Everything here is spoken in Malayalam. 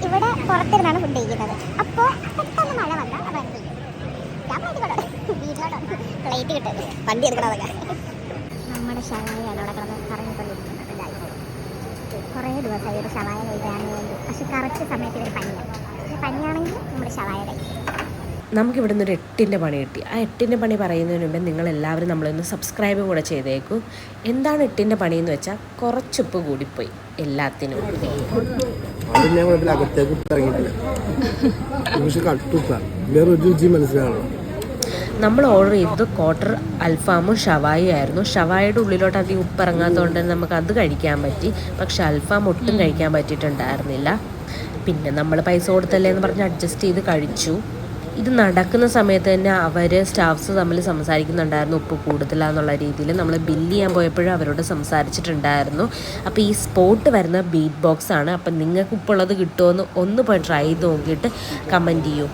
ഇവിടെ പുറത്തിരുന്നാണ് ഫുഡ് കഴിക്കുന്നത്. അപ്പോൾ പെട്ടെന്ന് മഴ വന്നാൽ അത് വീട്ടിലോട്ടാണ് പ്ലേറ്റ് കിട്ടുന്നത്. വണ്ടി എടുക്കണതൊക്കെ നമ്മുടെ ഷവായാണ് അവിടെ കിടന്ന് കറങ്ങിക്കൊണ്ടിരിക്കുന്നത്. കുറേ ദിവസമായി ഒരു ഷവായ കഴിക്കാൻ വേണ്ടി. പക്ഷെ കറക്റ്റ് സമയത്ത് ഒരു പനിയാണെങ്കിൽ നമ്മുടെ ഷവായ കഴിക്കും. നമുക്കിവിടെ നിന്ന് ഒരു 8-ൻ്റെ പണി കിട്ടി. ആ 8-ൻ്റെ പണി പറയുന്നതിന് മുമ്പേ നിങ്ങളെല്ലാവരും നമ്മളൊന്ന് സബ്സ്ക്രൈബും കൂടെ ചെയ്തേക്കും. എന്താണ് 8-ൻ്റെ പണിയെന്ന് വെച്ചാൽ കുറച്ചുപ്പ് കൂടിപ്പോയി എല്ലാത്തിനും. നമ്മൾ ഓർഡർ ചെയ്തത് ക്വാർട്ടർ അൽഫാമും ഷവായി ആയിരുന്നു. ഷവായുടെ ഉള്ളിലോട്ട് അധികം ഉപ്പ് ഇറങ്ങാത്തതുകൊണ്ട് തന്നെ നമുക്ക് അത് കഴിക്കാൻ പറ്റി. പക്ഷെ അൽഫാം ഒട്ടും കഴിക്കാൻ പറ്റിയിട്ടുണ്ടായിരുന്നില്ല. പിന്നെ നമ്മൾ പൈസ കൊടുത്തല്ലേ എന്ന് പറഞ്ഞ് അഡ്ജസ്റ്റ് ചെയ്ത് കഴിച്ചു. ഇത് നടക്കുന്ന സമയത്ത് തന്നെ സ്റ്റാഫ്സ് തമ്മിൽ സംസാരിക്കുന്നുണ്ടായിരുന്നു ഉപ്പ് കൂടുതലാന്നുള്ള രീതിയിൽ. നമ്മൾ ബില്ല് ചെയ്യാൻ പോയപ്പോഴും അവരോട് സംസാരിച്ചിട്ടുണ്ടായിരുന്നു. അപ്പോൾ ഈ സ്പോട്ട് വരുന്ന ബീറ്റ് ബോക്സ് ആണ്. അപ്പം നിങ്ങൾക്ക് ഉപ്പുള്ളത് കിട്ടുമോ എന്ന് ഒന്ന് പോയി ട്രൈ ചെയ്ത് നോക്കിയിട്ട് കമൻറ്റ് ചെയ്യൂ.